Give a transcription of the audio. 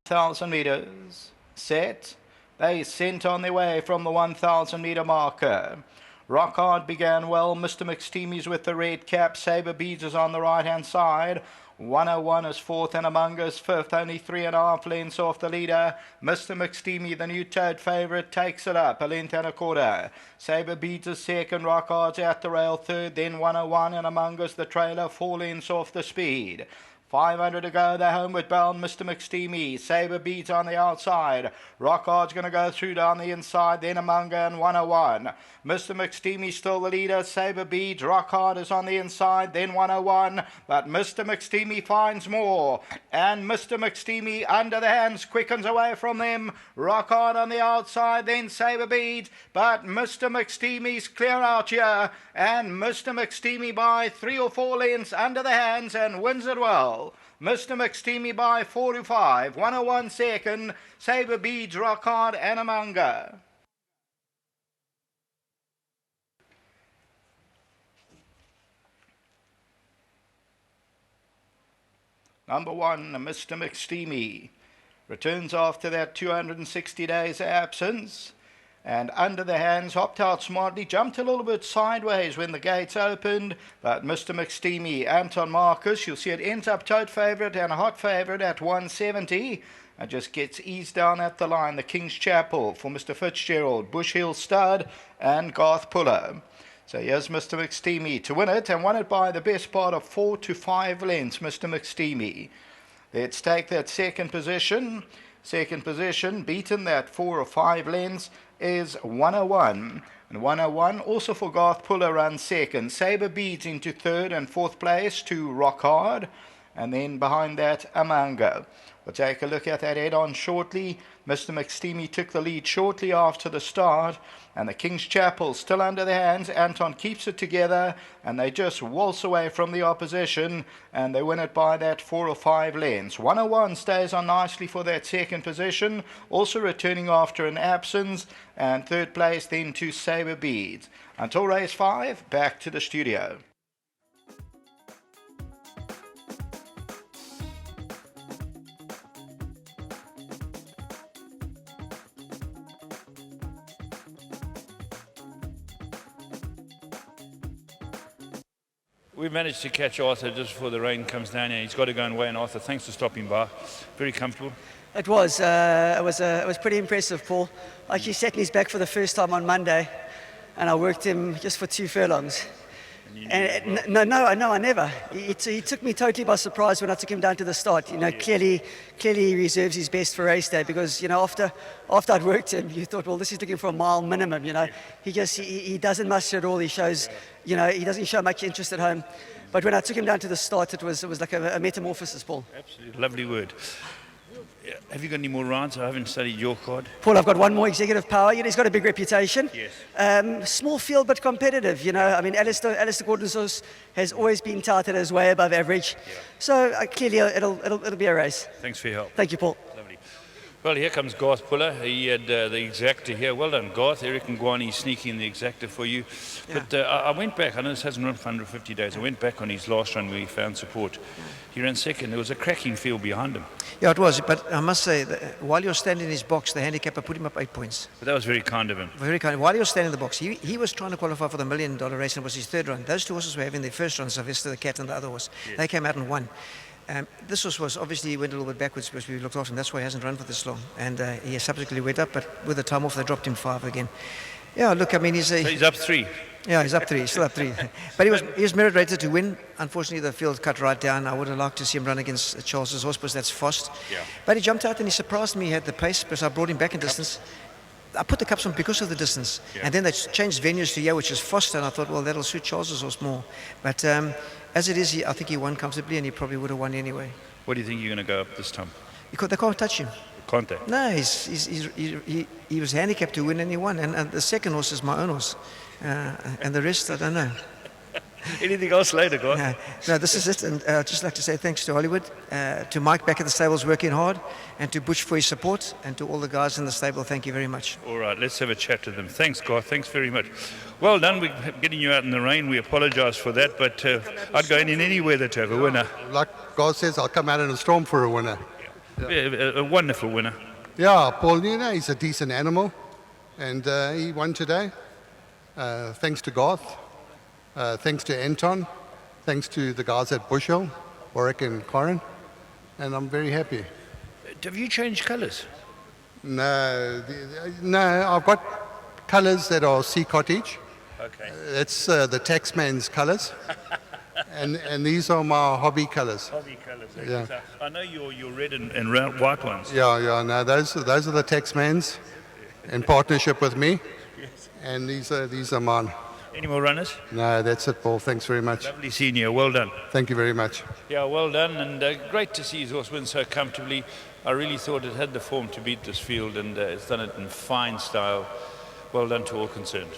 1,000 meters. Set. They sent on their way from the 1,000 meter marker. Rock Hard began well. Mr. McSteamy's with the red cap. Saber Beads is on the right-hand side. 101 is fourth and Among Us fifth, only 3.5 lengths off the leader. Mr. McSteamy, the new toad favourite, takes it up, a length and a quarter. Saber Beads is second, Rock Hard's at the rail third, then 101 and Among Us the trailer, 4 lengths off the speed. 500 to go, they're homeward bound, Mr. McSteamy. Saber Beads on the outside. Rock Hard's going to go through down the inside, then Among Us and 101. Mr. McSteamy still the leader. Saber Beads, Rock Hard is on the inside, then 101. But Mr. McSteamy finds more. And Mr. McSteamy under the hands quickens away from them. Rock Hard on the outside, then Saber Beads. But Mr. McSteamy's clear out here. And Mr. McSteamy by 3 or 4 lengths under the hands and wins it well. Mr. McSteamy by 4 to 5. 101 second. Saber Beads, Rock Hard and Among Us. Number 1, Mr. McSteamy, returns after that 260 days absence. And under the hands, hopped out smartly, jumped a little bit sideways when the gates opened. But Mr. McSteamy, Anton Marcus, you'll see it ends up tote favourite and a hot favourite at 170. And just gets eased down at the line. The King's Chapel for Mr. Fitzgerald, Bush Hill Stud and Garth Puller. So here's Mr. McSteamy to win it and won it by the best part of 4 to 5 lengths, Mr. McSteamy. Let's take that second position. Second position, beaten that 4 or 5 lengths, is 101. And 101 also for Garth Puller runs second. Saber Beads into third and fourth place to Rock Hard. And then behind that, Among Us. We'll take a look at that head-on shortly. Mr. McSteamy took the lead shortly after the start. And the King's Chapel still under the hands. Anton keeps it together. And they just waltz away from the opposition. And they win it by that 4 or 5 lengths. 101 stays on nicely for that second position. Also returning after an absence. And third place then to Saber Beads. Until race 5, back to the studio. We managed to catch Arthur just before the rain comes down here. He's got to go and weigh in. Arthur, thanks for stopping by. Very comfortable. It was pretty impressive, Paul. I actually sat in his back for the first time on Monday, and I worked him just for 2 furlongs. And I never. He took me totally by surprise when I took him down to the start. You know, clearly he reserves his best for race day because, you know, after I'd worked him, you thought, well, this is looking for a mile minimum. You know, he doesn't muster at all. He shows, you know, he doesn't show much interest at home. But when I took him down to the start, it was like a metamorphosis, Paul. Absolutely, lovely word. Have you got any more rounds? I haven't studied your card. Paul, I've got one more executive power. You know, he's got a big reputation. Yes. Small field but competitive. You know, I mean, Alistair Gordon has always been touted as way above average. Yeah. So clearly, it'll be a race. Thanks for your help. Thank you, Paul. Lovely. Well, here comes Garth Puller. He had the exacta here. Well done, Garth. Eric Ngwani sneaking the exacta for you. Yeah. But I went back. I know this hasn't run for 150 days. I went back on his last run where he found support. He ran second. There was a cracking field behind him. Yeah, it was. But I must say, that while you're standing in his box, the handicapper put him up 8 points. But that was very kind of him. Very kind. While he was standing in the box, he was trying to qualify for the $1 million race, and it was his third run. Those 2 horses were having their first run, Sylvester the Cat and the other horse. Yes. They came out and won. This was obviously he went a little bit backwards because we looked after him. That's why he hasn't run for this long. And he subsequently went up, but with the time off, they dropped him 5 again. Yeah, look, I mean, so he's up 3. Yeah, he's up 3. He's still up 3. But he was merit rated to win. Unfortunately, the field cut right down. I would have liked to see him run against Charles's horse, because that's Fost. Yeah. But he jumped out and he surprised me. He had the pace, because I brought him back in distance. I put the cups on because of the distance. Yeah. And then they changed venues to here, which is Foster, and I thought, well, that'll suit Charles's horse more. But as it is, I think he won comfortably, and he probably would have won anyway. What do you think you're going to go up this time? Because they can't touch him. Can't they? No, he was handicapped to win, and he won. And the second horse is my own horse. And the rest, I don't know. Anything else later, Garth? No, this is it. And I'd just like to say thanks to Hollywood, to Mike back at the stables working hard, and to Butch for his support, and to all the guys in the stable. Thank you very much. All right, let's have a chat to them. Thanks, Garth. Thanks very much. Well done. We're getting you out in the rain. We apologise for that, but I'd go in any weather to have a winner. Like God says, I'll come out in a storm for a winner. A wonderful winner. Yeah, Paul, he's a decent animal, and he won today. Thanks to Garth, thanks to Anton, thanks to the guys at Bushel, Warwick and Corin, and I'm very happy. Have you changed colours? No, I've got colours that are sea cottage. Okay. That's the taxman's colours, and these are my hobby colours. Hobby colours. Yeah. So I know your red and round white ones. Yeah, no, those are the taxman's in partnership with me, and these are mine. Any more runners? No, that's it, Paul. Thanks very much. Lovely seeing you. Well done. Thank you very much. Yeah, well done, and great to see his horse win so comfortably. I really thought it had the form to beat this field, and it's done it in fine style. Well done to all concerned.